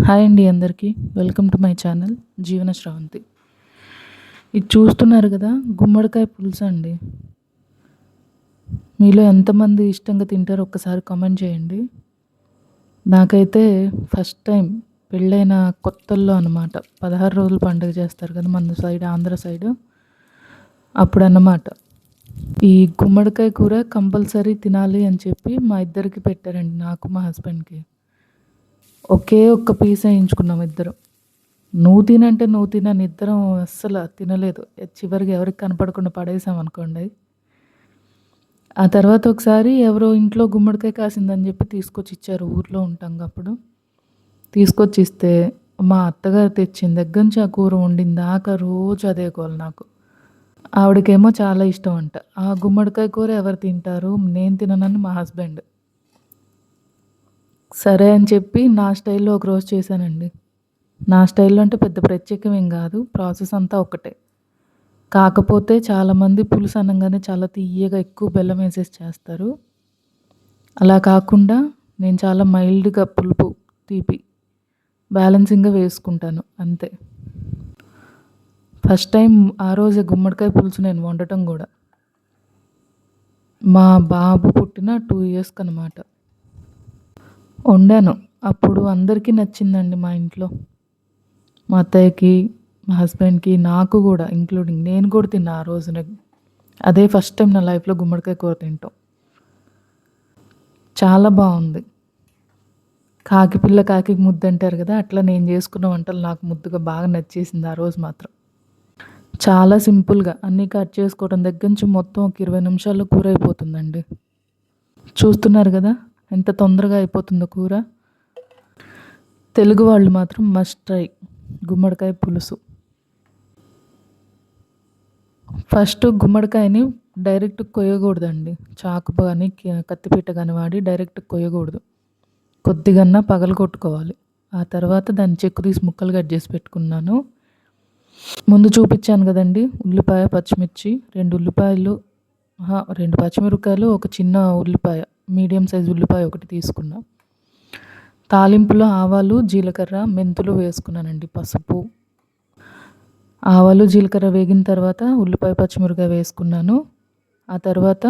Hi అండి అందరికీ. Welcome to my channel జీవన శ్రవంతి. ఇది చూస్తున్నారు కదా, గుమ్మడికాయ పులుసు అండి. మీలో ఎంతమంది ఇష్టంగా తింటారో ఒక్కసారి కామెంట్ చేయండి. నాకైతే ఫస్ట్ టైం పెళ్ళైన కొత్తల్లో అనమాట. 16 రోజులు పండుగ చేస్తారు కదా మన సైడ్, ఆంధ్ర సైడ్. అప్పుడన్నమాట ఈ గుమ్మడికాయ కూర కంపల్సరీ తినాలి అని చెప్పి మా ఇద్దరికి పెట్టారండి, నాకు మా హస్బెండ్కి. ఒకే ఒక్క పీస్ వేయించుకున్నాం ఇద్దరం. నువ్వు తినంటే నువ్వు తినని ఇద్దరం అస్సలు తినలేదు. చివరికి ఎవరికి కనపడకుండా పడేసాం అనుకోండి. ఆ తర్వాత ఒకసారి ఎవరో ఇంట్లో గుమ్మడికాయ కాసిందని చెప్పి తీసుకొచ్చి ఇచ్చారు. ఊర్లో ఉంటాం అప్పుడు. తీసుకొచ్చి ఇస్తే మా అత్తగారు తెచ్చిన దగ్గర నుంచి ఆ కూర వండిన దాకా రోజు అదే గోల నాకు. ఆవిడకేమో చాలా ఇష్టం అంట. ఆ గుమ్మడికాయ కూర ఎవరు తింటారు, నేను తిననని మా హస్బెండ్. సరే అని చెప్పి నా స్టైల్‌లో ఒకరోజు చేశానండి. నా స్టైల్‌లో అంటే పెద్ద ప్రత్యేకమేం కాదు. ప్రాసెస్ అంతా ఒకటే. కాకపోతే చాలామంది పులుసు అనంగానే చాలా తియ్యగా ఎక్కువ బెల్లం వేసేసి చేస్తారు. అలా కాకుండా నేను చాలా మైల్డ్‌గా పులుపు, తీపి బ్యాలెన్సింగ్‌గా వేసుకుంటాను అంతే. ఫస్ట్ టైం ఆ రోజే గుమ్మడికాయ పులుసు నేను వండటం కూడా. మా బాబు పుట్టిన 2 ఇయర్స్‌కనమాట. వండాను. అప్పుడు అందరికీ నచ్చిందండి మా ఇంట్లో. మా అత్తయ్యకి, మా హస్బెండ్‌కి, నాకు గూడా ఇంక్లూడింగ్. నేను కూడా తిన్నా ఆ రోజున. అదే ఫస్ట్ టైం నా లైఫ్‌లో గుమ్మడికాయ కూర తినటం. చాలా బావుంది. కాకి పిల్ల కాకికి ముద్దంటారు కదా, అట్లా నేను చేసుకున్న వంటలు నాకు ముద్దుగా బాగా నచ్చేసింది ఆ రోజు మాత్రం. చాలా సింపుల్‌గా అన్నీ కట్ చేసుకోవడం దగ్గర నుంచి మొత్తం ఒక 20 నిమిషాల్లో కూర అయిపోతుందండి. చూస్తున్నారు కదా ఎంత తొందరగా అయిపోతుందో కూర. తెలుగు వాళ్ళు మాత్రం మస్ట్ ట్రై గుమ్మడికాయ పులుసు. ఫస్ట్ గుమ్మడికాయని డైరెక్ట్ కొయ్యకూడదండి. చాకు కానీ కత్తిపీట కానీ వాడి డైరెక్ట్ కొయ్యకూడదు. కొద్దిగన్నా పగలగొట్టుకోవాలి. ఆ తర్వాత దాన్ని చెక్కు తీసి ముక్కలు కట్ చేసి పెట్టుకున్నాను. ముందు చూపించాను కదండి, ఉల్లిపాయ, పచ్చిమిర్చి, 2 ఉల్లిపాయలు, 2 పచ్చిమిరపకాయలు, ఒక చిన్న ఉల్లిపాయ, మీడియం సైజ్ ఉల్లిపాయ ఒకటి తీసుకున్నా. తాలింపులో ఆవాలు, జీలకర్ర, మెంతులు వేసుకున్నానండి. పసుపు, ఆవాలు, జీలకర్ర వేగిన తర్వాత ఉల్లిపాయ, పచ్చిమిరపకాయ వేసుకున్నాను. ఆ తర్వాత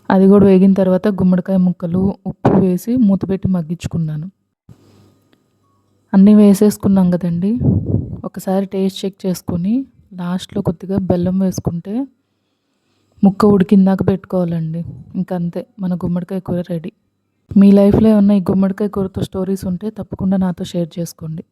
అది కూడా వేగిన తర్వాత గుమ్మడికాయ ముక్కలు, ఉప్పు వేసి మూత పెట్టి మగ్గించుకున్నాను. అన్నీ వేసేసుకున్నాం కదండి. ఒకసారి టేస్ట్ చెక్ చేసుకొని లాస్ట్‌లో కొద్దిగా బెల్లం వేసుకుంటే ముక్క ఉడికిందాక పెట్టుకోవాలండి. ఇంకంతే, మన గుమ్మడికాయ కూర రెడీ. మీ లైఫ్‌లో ఏమన్నా ఈ గుమ్మడికాయ కూరతో స్టోరీస్ ఉంటే తప్పకుండా నాతో షేర్ చేసుకోండి.